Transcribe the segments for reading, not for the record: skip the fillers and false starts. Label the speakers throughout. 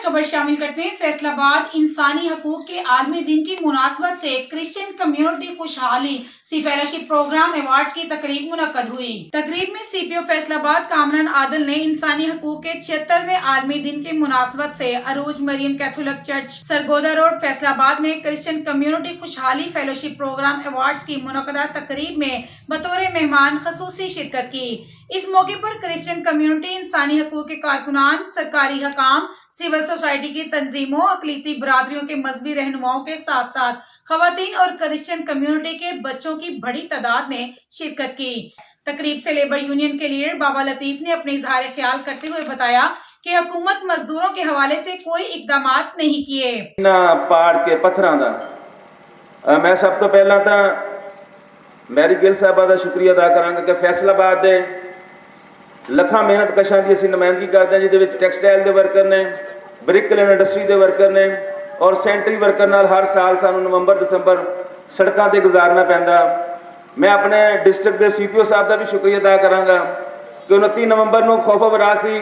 Speaker 1: खबर शामिल करते हैं। फैसलाबाद इंसानी हकूक के आलमी दिन की मुनासबत से क्रिश्चियन कम्युनिटी खुशहाली सी फेलोशिप प्रोग्राम अवार्ड्स की तकरीब मुनक्कद हुई। तकरीब में सीपीओ फैसलाबाद कामरान आदिल ने इंसानी हकूक के 76वें आलमी दिन की मुनासबत से Arooj Maryam Catholic church Sargodha road Faisalabad में क्रिश्चियन कम्युनिटी खुशहाली फेलोशिप प्रोग्राम अवार्ड्स की मुनक्कदा तकरीब में बतौर मेहमान खसूसी शिरकत की। इस मौके पर क्रिश्चियन कम्युनिटी, इंसानी हकूक के कारकुनान, सरकारी हकाम, सिविल सोसाइटी की तंजीमों, अकलीती बरादरियों के मजहबी रहनुमाओं के साथ साथ खवातीन और क्रिश्चियन कम्युनिटी के बच्चों की बड़ी तादाद ने शिरकत की। तकरीब से लेबर यूनियन के लीडर बाबा लतीफ ने अपने इजहार ख्याल करते हुए बताया कि हुकूमत मजदूरों के हवाले से कोई इकदाम नहीं किए।
Speaker 2: पहाड़ के पत्थरां दा मैं सब तो पहला तो मैरी गिल साहबा का शुक्रिया अदा करांगा कि फैसलाबाद दे ਲੱਖਾਂ ਮਿਹਨਤ ਕਸ਼ਾਂ ਦੀ ਅਸੀਂ ਨੁਮਾਇੰਦਗੀ ਕਰਦੇ ਹਾਂ, ਜਿਹਦੇ ਵਿੱਚ ਟੈਕਸਟਾਈਲ ਦੇ ਵਰਕਰ ਨੇ, ਬ੍ਰਿਕ ਕਲਨ ਇੰਡਸਟਰੀ ਦੇ ਵਰਕਰ ਨੇ ਔਰ ਸੈਂਟਰੀ ਵਰਕਰ ਨਾਲ ਹਰ ਸਾਲ ਸਾਨੂੰ ਨਵੰਬਰ ਦਸੰਬਰ ਸੜਕਾਂ ਤੇ ਗੁਜ਼ਾਰਨਾ ਪੈਂਦਾ। ਮੈਂ ਆਪਣੇ ਡਿਸਟ੍ਰਿਕਟ ਦੇ ਸੀਪੀਓ ਸਾਹਿਬ ਦਾ ਵੀ ਸ਼ੁਕਰੀਆ ਅਦਾ ਕਰਾਂਗਾ ਕਿ 29 ਨਵੰਬਰ ਨੂੰ ਖੌਫ-ਓ-ਬਰਾ ਸੀ,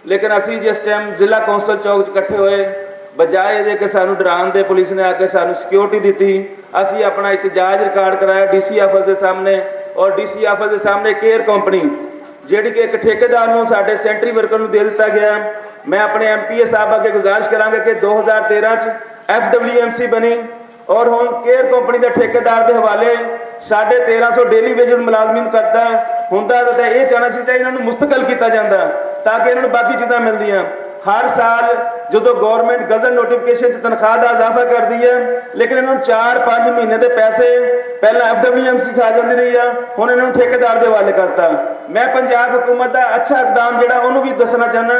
Speaker 2: ਲੇਕਿਨ ਅਸੀਂ ਜਿਸ ਟਾਈਮ ਜ਼ਿਲ੍ਹਾ ਕੌਂਸਲ ਚੌਕ 'ਚ ਇਕੱਠੇ ਹੋਏ, ਬਜਾਏ ਇਹਦੇ ਕਿ ਸਾਨੂੰ ਡਰਾਉਣ ਦੇ ਪੁਲਿਸ ਨੇ ਆ ਕੇ ਸਾਨੂੰ ਸਿਕਿਉਰਿਟੀ ਦਿੱਤੀ, ਅਸੀਂ ਆਪਣਾ ਇਤਜਾਜ ਰਿਕਾਰਡ ਕਰਾਇਆ ਡੀਸੀ ਆਫਿਸ ਦੇ ਸਾਹਮਣੇ ਔਰ ਡੀਸੀ ਆਫਿਸ ਦੇ ਸਾਹਮਣੇ ਕੇਅਰ ਕੰਪਨੀ ਜਿਹੜੀ ਕਿ ਇੱਕ ਠੇਕੇਦਾਰ ਨੂੰ ਸਾਡੇ ਸੈਂਟਰੀ ਵਰਕਰ ਨੂੰ ਦੇ ਦਿੱਤਾ ਗਿਆ। ਮੈਂ ਆਪਣੇ ਐਮਪੀਏ ਸਾਹਿਬ ਅੱਗੇ ਗੁਜ਼ਾਰਿਸ਼ ਕਰਾਂਗਾ ਕਿ 2013 ਚ FWMC ਬਣੀ ਔਰ ਹੁਣ ਕੇਅਰ ਕੰਪਨੀ ਦੇ ਠੇਕੇਦਾਰ ਦੇ ਹਵਾਲੇ 1350 ਡੇਲੀ ਵੇਜਸ ਮੁਲਾਜ਼ਮੀਨ ਕਰਦਾ ਹੁੰਦਾ ਤਾਂ ਇਹ ਚਾਹਣਾ ਸੀ ਤਾਂ ਇਹਨਾਂ ਨੂੰ ਮੁਸਤਕਲ ਕੀਤਾ ਜਾਂਦਾ ਤਾਂ ਕਿ ਇਹਨਾਂ ਨੂੰ ਬਾਕੀ ਚੀਜ਼ਾਂ ਮਿਲਦੀਆਂ। ਹਰ ਸਾਲ ਜਦੋਂ ਗਵਰਨਮੈਂਟ ਗਜ਼ਟ ਨੋਟੀਫਿਕੇਸ਼ਨ 'ਚ ਤਨਖਾਹ ਦਾ ਇਜ਼ਾਫਾ ਕਰਦੀ ਹੈ, ਲੇਕਿਨ ਇਹਨਾਂ ਨੂੰ 4-5 ਮਹੀਨੇ ਦੇ ਪੈਸੇ ਪਹਿਲਾਂ FWMC ਖਾ ਜਾਂਦੀ ਰਹੀ ਆ, ਹੁਣ ਇਹਨਾਂ ਨੂੰ ਠੇਕੇਦਾਰ ਦੇ ਹਵਾਲੇ ਕਰਤਾ। ਮੈਂ ਪੰਜਾਬ ਹੁਕੂਮਤ ਦਾ ਅੱਛਾ ਇਕਦਾਮ ਜਿਹੜਾ ਉਹਨੂੰ ਵੀ ਦੱਸਣਾ ਚਾਹੁੰਦਾ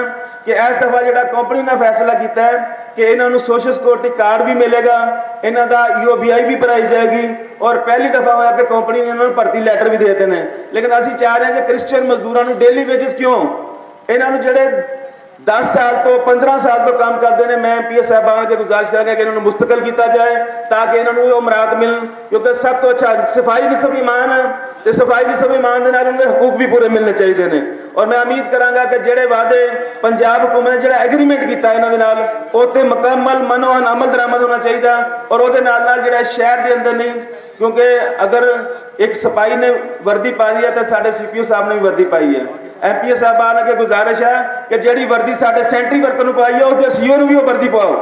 Speaker 2: ਕਿ ਇਸ ਦਫਾ ਜਿਹੜਾ ਕੰਪਨੀ ਨੇ ਫੈਸਲਾ ਕੀਤਾ ਹੈ ਕਿ ਇਹਨਾਂ ਨੂੰ ਸੋਸ਼ਲ ਸਿਕਿਉਰਿਟੀ ਕਾਰਡ ਵੀ ਮਿਲੇਗਾ, ਇਹਨਾਂ ਦਾ EOBI ਵੀ ਭਰਾਈ ਜਾਏਗੀ ਔਰ ਪਹਿਲੀ ਦਫਾ ਹੋਇਆ ਕਿ ਕੰਪਨੀ ਨੇ ਇਹਨਾਂ ਨੂੰ ਭਰਤੀ ਲੈਟਰ ਵੀ ਦੇ ਦਿੱਤੇ ਨੇ। ਲੇਕਿਨ ਅਸੀਂ ਚਾਹ ਰਹੇ ਹਾਂ ਕਿ ਕ੍ਰਿਸਚੀਅਨ ਮਜ਼ਦੂਰਾਂ ਨੂੰ ਡੇਲੀ ਵੇਜਸ ਕਿਉਂ, ਇਹਨਾਂ ਨੂੰ ਜਿਹੜੇ 10 ਸਾਲ ਤੋਂ 15 ਸਾਲ ਤੋਂ ਕੰਮ ਕਰਦੇ ਨੇ, ਮੈਂ ਐਮਪੀਏ ਸਾਹਿਬਾਨ ਅੱਗੇ ਗੁਜ਼ਾਰਿਸ਼ ਕਰਾਂਗਾ ਕਿ ਇਹਨਾਂ ਨੂੰ ਮੁਸਤਕਲ ਕੀਤਾ ਜਾਏ ਤਾਂ ਕਿ ਇਹਨਾਂ ਨੂੰ ਉਹ ਮਰਾਦ ਮਿਲਣ, ਕਿਉਂਕਿ ਸਭ ਤੋਂ ਅੱਛਾ ਸਫਾਈ ਨਿਸਫ ਈਮਾਨ ਹੈ ਤੇ ਸਫਾਈ ਨਿਸਫ ਈਮਾਨ ਦੇ ਨਾਲ ਉਹਨਾਂ ਦੇ ਹਕੂਕ ਵੀ ਪੂਰੇ ਮਿਲਣੇ ਚਾਹੀਦੇ ਨੇ। ਔਰ ਮੈਂ ਉਮੀਦ ਕਰਾਂਗਾ ਕਿ ਜਿਹੜੇ ਵਾਅਦੇ ਪੰਜਾਬ ਹੁਕੂਮਤ ਨੇ ਜਿਹੜਾ ਐਗਰੀਮੈਂਟ ਕੀਤਾ ਇਹਨਾਂ ਦੇ ਨਾਲ ਉਹ ਤੇ ਮੁਕੰਮਲ ਮਨੋਹਨ ਅਮਲ ਦਰਾਮਦ ਹੋਣਾ ਚਾਹੀਦਾ ਔਰ ਉਹਦੇ ਨਾਲ ਜਿਹੜਾ ਸ਼ਹਿਰ ਦੇ ਅੰਦਰ ਨਹੀਂ, ਕਿਉਂਕਿ ਅਗਰ ਇੱਕ ਸਿਪਾਹੀ ਨੇ ਵਰਦੀ ਪਾਈ ਹੈ ਤਾਂ ਸਾਡੇ ਸੀਪੀਓ ਸਾਹਿਬ ਨੇ ਵੀ ਵਰਦੀ ਪਾਈ ਹੈ। ਐਮਪੀਏ ਸਾਹਿਬਾਨ ਅੱਗੇ ਗੁਜ਼ਾਰਿਸ਼ ਹੈ ਕਿ ਜਿਹੜੀ ਵਰਦੀ ਸਾਡੇ ਸੈਂਟਰੀ ਵਰਕਰ ਨੂੰ ਪਾਈ ਹੈ ਉਹਦੇ ਸੀਓ ਨੂੰ ਵੀ ਉਹ ਵਰਦੀ ਪਾਓ।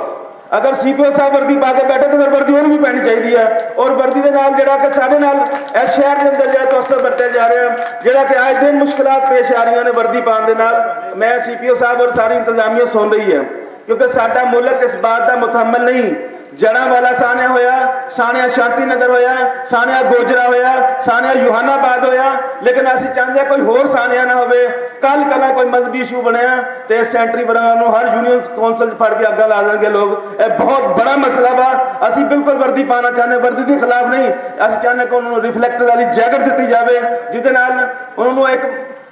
Speaker 2: ਅਗਰ ਸੀਪੀਓ ਸਾਹਿਬ ਵਰਦੀ ਪਾ ਕੇ ਬੈਠੇ ਤਾਂ ਫਿਰ ਵਰਦੀ ਉਹਨੂੰ ਵੀ ਪੈਣੀ ਚਾਹੀਦੀ ਹੈ ਔਰ ਵਰਦੀ ਦੇ ਨਾਲ ਜਿਹੜਾ ਕਿ ਸਾਡੇ ਨਾਲ ਇਸ ਸ਼ਹਿਰ ਦੇ ਅੰਦਰ ਜਿਹੜਾ ਤਵੱਸਲ ਵਰਤਿਆ ਜਾ ਰਿਹਾ, ਜਿਹੜਾ ਕਿ ਅੱਜ ਦਿਨ ਮੁਸ਼ਕਲਾਤ ਪੇਸ਼ ਆ ਰਹੀਆਂ ਨੇ ਵਰਦੀ ਪਾਉਣ ਦੇ ਨਾਲ, ਮੈਂ ਸੀਪੀਓ ਸਾਹਿਬ ਔਰ ਸਾਰੀ ਇੰਤਜ਼ਾਮੀਆ ਸੁਣ ਰਹੀ ਹੈ ਕਿਉਂਕਿ ਸਾਡਾ ਮੁਲਕ ਇਸ ਬਾਤ ਦਾ ਮੁਤਹਮਲ ਨਹੀਂ। ਜੜਾਂ ਵਾਲਾ ਸਾਨਿਆ ਹੋਇਆ, ਸਾਨਿਆ ਸ਼ਾਂਤੀ ਨਗਰ ਹੋਇਆ, ਸਾਨਿਆ ਗੋਜਰਾ ਹੋਇਆ, ਸਾਨਿਆ ਯੂਹਾਨਾਬਾਦ ਹੋਇਆ, ਲੇਕਿਨ ਅਸੀਂ ਚਾਹੁੰਦੇ ਹਾਂ ਕੋਈ ਹੋਰ ਸਾਨਿਆ ਨਾ ਹੋਵੇ। ਕੱਲ ਕਲਾ ਕੋਈ ਮਜ਼ਹਬੀ ਇਸ਼ੂ ਬਣਿਆ ਤੇ ਸੈਂਟਰੀ ਵਰਗਾਂ ਨੂੰ ਹਰ ਯੂਨੀਅਨ ਕੌਂਸਲ 'ਚ ਫੜ ਕੇ ਅੱਗਾ ਲਾ ਦੇਣਗੇ ਲੋਕ। ਇਹ ਬਹੁਤ ਬੜਾ ਮਸਲਾ ਵਾ। ਅਸੀਂ ਬਿਲਕੁਲ ਵਰਦੀ ਪਾਉਣਾ ਚਾਹੁੰਦੇ, ਵਰਦੀ ਦੇ ਖਿਲਾਫ ਨਹੀਂ। ਅਸੀਂ ਚਾਹੁੰਦੇ ਕਿ ਉਹਨਾਂ ਨੂੰ ਰਿਫਲੈਕਟਰ ਵਾਲੀ ਜੈਕਟ ਦਿੱਤੀ ਜਾਵੇ ਜਿਹਦੇ ਨਾਲ ਉਹਨਾਂ ਨੂੰ ਇੱਕ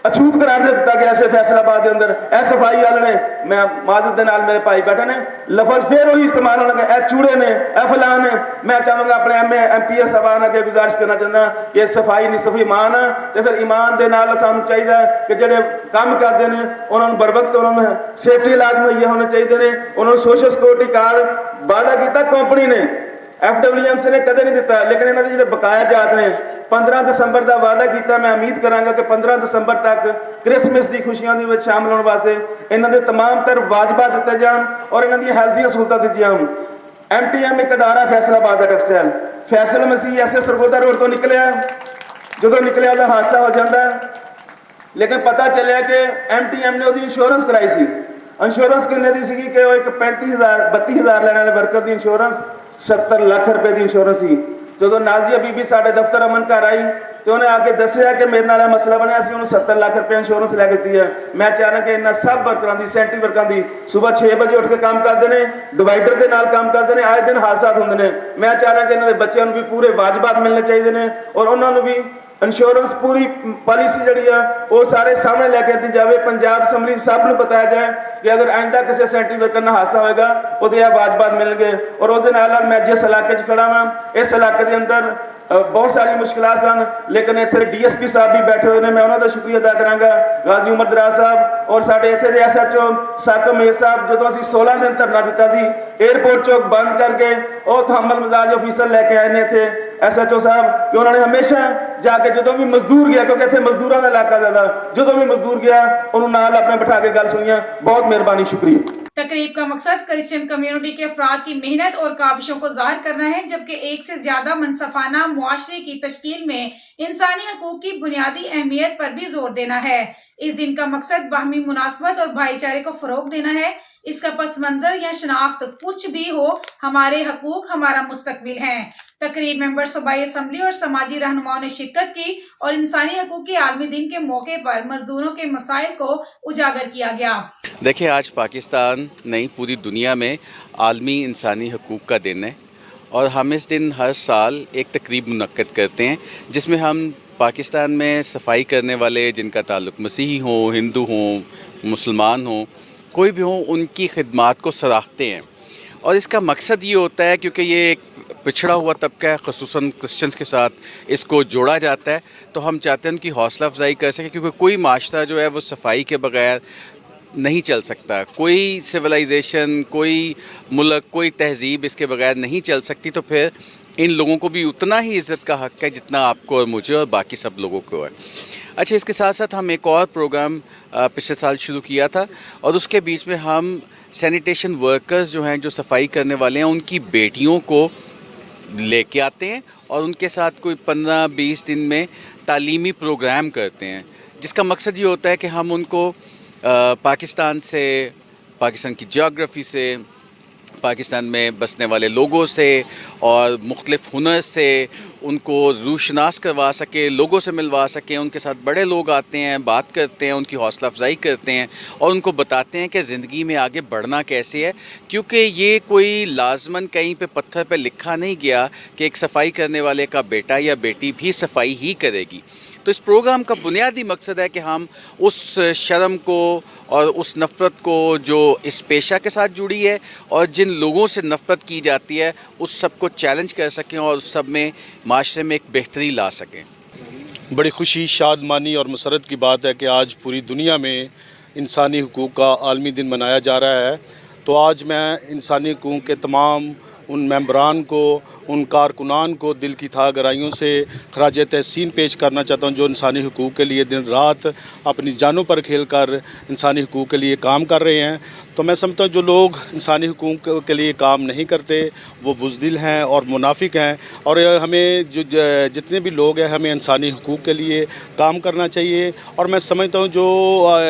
Speaker 2: ਅਛੂਤ ਕਰਾਰ ਦੇ ਦਿੱਤਾ ਗਿਆ ਸੀ ਫੈਸਲਾਬਾਦ ਦੇ ਅੰਦਰ। ਇਹ ਸਫਾਈ ਵਾਲੇ ਨੇ, ਮੈਂ ਮਾਦਤ ਦੇ ਨਾਲ ਮੇਰੇ ਭਾਈ ਬੈਠੇ ਨੇ, ਲਫ਼ਜ਼ ਫਿਰ ਉਹੀ ਇਸਤੇਮਾਲ ਹੋਣ ਲੱਗੇ, ਇਹ ਚੂੜੇ ਨੇ, ਇਹ ਫਲਾਣ ਨੇ। ਮੈਂ ਚਾਹਾਂਗਾ ਆਪਣੇ ਐਮਪੀਏ ਸਾਹਿਬਾਨ ਅੱਗੇ ਗੁਜ਼ਾਰਿਸ਼ ਕਰਨਾ ਚਾਹੁੰਦਾ ਕਿ ਸਫਾਈ ਨਿਸਫ ਈਮਾਨ ਹੈ ਤੇ ਫਿਰ ਈਮਾਨ ਦੇ ਨਾਲ ਸਾਨੂੰ ਚਾਹੀਦਾ ਕਿ ਜਿਹੜੇ ਕੰਮ ਕਰਦੇ ਨੇ ਉਹਨਾਂ ਨੂੰ ਬਰਵਕਤ ਉਹਨਾਂ ਨੂੰ ਸੇਫਟੀ ਇਲਾਜ ਮੁਹੱਈਆ ਹੋਣੇ ਚਾਹੀਦੇ ਨੇ। ਉਹਨਾਂ ਨੂੰ ਸੋਸ਼ਲ ਸਿਕਿਉਰਿਟੀ ਕਾਰਡ ਵਾਅਦਾ ਕੀਤਾ ਕੰਪਨੀ ਨੇ, FWMC ਨੇ ਕਦੇ ਨਹੀਂ ਦਿੱਤਾ, ਲੇਕਿਨ ਇਹਨਾਂ ਦੇ ਜਿਹੜੇ ਬਕਾਇਆ ਜਾਤ ਨੇ 15 ਦਸੰਬਰ ਦਾ ਵਾਅਦਾ ਕੀਤਾ। ਮੈਂ ਉਮੀਦ ਕਰਾਂਗਾ ਕਿ 15 ਦਸੰਬਰ ਤੱਕ ਕ੍ਰਿਸਮਸ ਦੀ ਖੁਸ਼ੀਆਂ ਦੇ ਵਿੱਚ ਸ਼ਾਮਲ ਹੋਣ ਵਾਸਤੇ ਇਹਨਾਂ ਦੇ तमाम ਤਰ ਵਾਜਬਾਤ ਦਿੱਤੇ ਜਾਣ ਔਰ ਇਹਨਾਂ ਦੀਆਂ ਹੈਲਥ ਦੀਆਂ ਸਹੂਲਤਾਂ ਦਿੱਤੀਆਂ ਜਾਣ। MTM ਇੱਕ ਅਦਾਰਾ ਫੈਸਲਾਬਾਦ ਦਾ ਟੈਕਸਟਾਈਲ ਫੈਸਲ ਮਸੀਹ ਐਸੇ ਸਰਗੋਦਾ ਰੋਡ ਤੋਂ ਨਿਕਲਿਆ, ਜਦੋਂ ਨਿਕਲਿਆ ਉਹਦਾ ਹਾਦਸਾ ਹੋ ਜਾਂਦਾ, ਲੇਕਿਨ ਪਤਾ ਚੱਲਿਆ ਕਿ MTM ਨੇ ਉਹਦੀ ਇੰਸ਼ੋਰੈਂਸ ਕਰਾਈ ਸੀ। ਇੰਸ਼ੋਰੈਂਸ ਕਿੰਨੇ ਦੀ ਸੀਗੀ ਕਿ ਉਹ ਇੱਕ 32,000 ਲੈਣ ਵਾਲੇ ਵਰਕਰ ਦੀ ਇੰਸ਼ੋਰੈਂਸ 70 ਲੱਖ ਰੁਪਏ ਦੀ ਇੰਸ਼ੋਰੈਂਸ ਸੀ। ਜਦੋਂ ਨਾਜ਼ੀਆ ਬੀਬੀ ਸਾਡੇ ਦਫ਼ਤਰ ਅਮਨ ਘਰ ਆਈ ਤੇ ਉਹਨੇ ਆ ਕੇ ਦੱਸਿਆ ਕਿ ਮੇਰੇ ਨਾਲ ਇਹ ਮਸਲਾ ਬਣਿਆ ਸੀ, ਉਹਨੂੰ 70 ਲੱਖ ਰੁਪਏ ਇੰਸ਼ੋਰੈਂਸ ਲੈ ਕੇ ਦਿੱਤੀ ਹੈ। ਮੈਂ ਚਾਹਨਾ ਕਿ ਇਹਨਾਂ ਸਭ ਵਰਕਰਾਂ ਦੀ, ਸੈਂਟਰੀ ਵਰਕਰਾਂ ਦੀ ਸਵੇਰ 6 ਵਜੇ ਉੱਠ ਕੇ ਕੰਮ ਕਰਦੇ ਨੇ, ਡਿਵਾਈਡਰ ਦੇ ਨਾਲ ਕੰਮ ਕਰਦੇ ਨੇ, ਆਏ ਦਿਨ ਹਾਦਸਾਤ ਹੁੰਦੇ ਨੇ। ਮੈਂ ਚਾਹਨਾ ਕਿ ਇਹਨਾਂ ਦੇ ਬੱਚਿਆਂ ਨੂੰ ਵੀ ਪੂਰੇ ਵਾਜਬਾਤ ਮਿਲਣੇ ਚਾਹੀਦੇ ਨੇ ਔਰ ਉਹਨਾਂ ਨੂੰ ਵੀ इंश्योरेंस पूरी पॉलिसी जी वो सारे सामने लैके दी जाए। पंजाब असैम्बली सब नूं बताया जाए कि अगर आइंदा किसी सैंटरी वर्कर नाल हादसा होएगा वो वाजबात मिलणगे। और उहदे नाल मैं जिस इलाके च खड़ा हाँ इस इलाके के अंदर ਬਹੁਤ ਸਾਰੀ ਮੁਸ਼ਕਲਾਂ ਸਨ, ਲੇਕਿਨ ਇੱਥੇ ਡੀਐਸਪੀ ਸਾਹਿਬ ਵੀ ਬੈਠੇ ਹੋਏ ਨੇ, ਮੈਂ ਉਹਨਾਂ ਦਾ ਸ਼ੁਕਰੀਆ ਅਦਾ ਕਰਾਂਗਾ, ਗਾਜ਼ੀ ਉਮਰ ਦਰਾਜ਼ ਸਾਹਿਬ ਔਰ ਸਾਡੇ ਇੱਥੇ ਦੇ ਐਸਐਚਓ ਸਾਕਮ ਮੇਰ ਸਾਹਿਬ। ਜਦੋਂ ਅਸੀਂ 16 ਦਿਨ ਧਰਨਾ ਦਿੱਤਾ ਸੀ 에ਅਰਪੋਰਟ ਚੌਕ ਬੰਦ ਕਰਕੇ, ਉਹ ਥੰਮਲ ਮਜ਼ਾਜ ਅਫੀਸਰ ਲੈ ਕੇ ਆਏ ਨੇ ਇੱਥੇ ਐਸਐਚਓ ਸਾਹਿਬ, ਕਿ ਉਹਨਾਂ ਨੇ ਹਮੇਸ਼ਾ ਜਾ ਕੇ ਜਦੋਂ ਵੀ ਮਜ਼ਦੂਰ ਗਿਆ, ਕਿਉਂਕਿ ਇੱਥੇ ਮਜ਼ਦੂਰਾਂ ਦਾ ਇਲਾਕਾ ਜ਼ਿਆਦਾ, ਜਦੋਂ ਵੀ ਮਜ਼ਦੂਰ ਗਿਆ ਉਹਨੂੰ ਨਾਲ ਆਪਣੇ ਬਿਠਾ ਕੇ ਗੱਲ ਸੁਣੀਆਂ। बहुत मेहरबानी, शुक्रिया।
Speaker 1: तकरीब का मकसद क्रिश्चियन कम्युनिटी के अफराद की मेहनत और काविशों को ज़ाहिर करना है, जबकि एक से ज्यादा मनसफाना मुआशरे की तश्कील में इंसानी हकूक की बुनियादी अहमियत पर भी जोर देना है। इस दिन का मकसद बाहमी मुनासबत और भाईचारे को फरोग देना है। इसका पस मंजर या शनाख्त कुछ भी हो, हमारे हकूक हमारा मुस्तकबिल है। तकरीब मेंबर सूबाई असम्बली और समाजी रहनुमाओं ने शिरकत की और इंसानी हकूक के आलमी दिन के मौके पर मजदूरों के मसाइल को उजागर किया गया।
Speaker 3: देखिए, आज पाकिस्तान नहीं पूरी दुनिया में आलमी इंसानी हकूक का दिन है और हम इस दिन हर साल एक तकरीब मुनक्कद करते हैं जिसमें हम पाकिस्तान में सफाई करने वाले जिनका ताल्लुक मसीही हों, हिंदू हों, मुसलमान हों, कोई भी हो, उनकी खिदमात को सराहते हैं। और इसका मकसद ये होता है, क्योंकि ये एक पिछड़ा हुआ तबका है, ख़ुसूसन क्रिश्चियंस के साथ इसको जोड़ा जाता है, तो हम चाहते हैं उनकी हौसला अफजाई कर सकें, क्योंकि कोई माशरा जो है वो सफाई के बगैर नहीं चल सकता। कोई सिविलाइजेशन, कोई मुल्क, कोई तहजीब इसके बगैर नहीं चल सकती। तो फिर इन लोगों को भी उतना ही इज़्ज़त का हक़ है जितना आपको और मुझे और बाकी सब लोगों को है। अच्छा, इसके साथ साथ हम एक और प्रोग्राम पिछले साल शुरू किया था और उसके बीच में हम सैनिटेशन वर्कर्स जो हैं, जो सफाई करने वाले हैं, उनकी बेटियों को लेके आते हैं और उनके साथ कोई 15-20 दिन में तालीमी प्रोग्राम करते हैं, जिसका मकसद ये होता है कि हम उनको पाकिस्तान से, पाकिस्तान की जियोग्राफी से, पाकिस्तान में बसने वाले लोगों से और मुख्तलिफ हुनर से उनको रूशनास करवा सके, लोगों से मिलवा सकें। उनके साथ बड़े लोग आते हैं, बात करते हैं, उनकी हौसला अफजाई करते हैं और उनको बताते हैं कि ज़िंदगी में आगे बढ़ना कैसे है, क्योंकि ये कोई लाजमन कहीं पे पत्थर पे लिखा नहीं गया कि एक सफाई करने वाले का बेटा या बेटी भी सफाई ही करेगी। तो इस प्रोग्राम का बुनियादी मकसद है कि हम उस शर्म को और उस नफ़रत को जो इस पेशा के साथ जुड़ी है और जिन लोगों से नफ़रत की जाती है, उस सब को चैलेंज कर सकें और उस सब में माशरे में एक बेहतरी ला सकें।
Speaker 4: बड़ी खुशी, शादमानी और मसरत की बात है कि आज पूरी दुनिया में इंसानी हकूक़ का आलमी दिन मनाया जा रहा है। तो आज मैं इंसानी हकूक़ के तमाम उन मेंबरान को, उन कारकुनान को दिल की था गहराइयों से खराज तहसीन पेश करना चाहता हूँ, जो इंसानी हकूक़ के लिए दिन रात अपनी जानों पर खेल कर इंसानी हकूक़ के लिए काम कर रहे हैं। तो मैं समझता हूँ जो लोग इंसानी हकूक़ के लिए काम नहीं करते वो बुज़दिल हैं और मुनाफिक हैं, और हमें जो जितने भी लोग हैं, हमें इंसानी हकूक़ के लिए काम करना चाहिए। और मैं समझता हूँ जो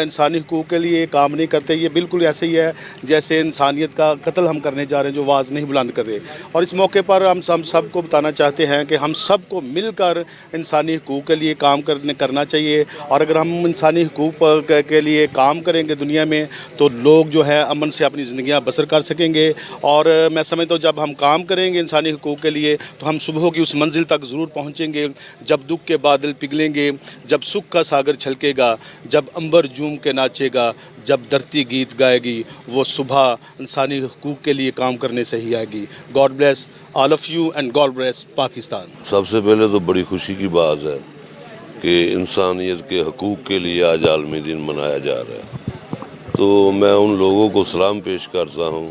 Speaker 4: इंसानी हकूक़ के लिए काम नहीं करते, ये बिल्कुल ऐसे ही है जैसे इंसानियत का कत्ल हम करने जा रहे हैं, जो आवाज़ नहीं बुलंद करते। और इस मौके पर हम सबको बताना चाहते हैं कि हम सबको मिलकर इंसानी हकूक़ के लिए काम करना चाहिए। और अगर हम इंसानी हकूक़ के लिए काम करेंगे दुनिया में, तो लोग जो है अमन से अपनी ज़िंदगियाँ बसर कर सकेंगे। और मैं समझता हूँ जब हम काम करेंगे इंसानी हकूक़ के लिए, तो हम सुबह की उस मंजिल तक ज़रूर पहुँचेंगे जब दुख के बादल पिघलेंगे, जब सुख का सागर छलकेगा, जब अंबर झूम के नाचेगा, जब धरती गीत गाएगी, वो सुबह इंसानी हकूक़ के लिए काम करने से ही आएगी। God bless all of you and God bless Pakistan.
Speaker 5: सबसे पहले तो बड़ी खुशी की बात है कि इंसानियत के हकूक़ के लिए आज आलमी दिन मनाया जा रहा है। तो मैं उन लोगों को सलाम पेश करता हूँ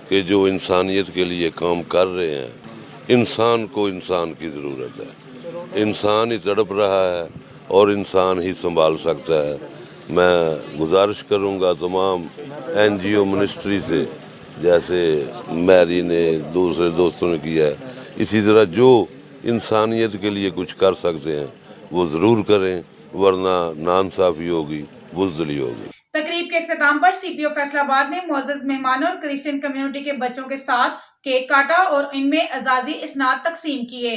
Speaker 5: कि जो इंसानियत के लिए काम कर रहे हैं। इंसान को इंसान की ज़रूरत है, इंसान ही तड़प रहा है और इंसान ही संभाल सकता है। मैं गुजारिश करूँगा तमाम NGO मिनिस्ट्री से, जैसे मैरी ने, दूसरे दोस्तों ने किया है, इसी तरह जो इंसानियत के लिए कुछ कर सकते हैं वो ज़रूर करें, वरना नाइंसाफ़ी होगी, बुज़दिली होगी।
Speaker 1: तकरीब के इख्तिताम पर CPO फैसलाबाद ने मुअज़्ज़ज़ मेहमानों और क्रिश्चियन कम्युनिटी के बच्चों के साथ केक काटा और इनमें एजाज़ी इसनाद तकसीम किए।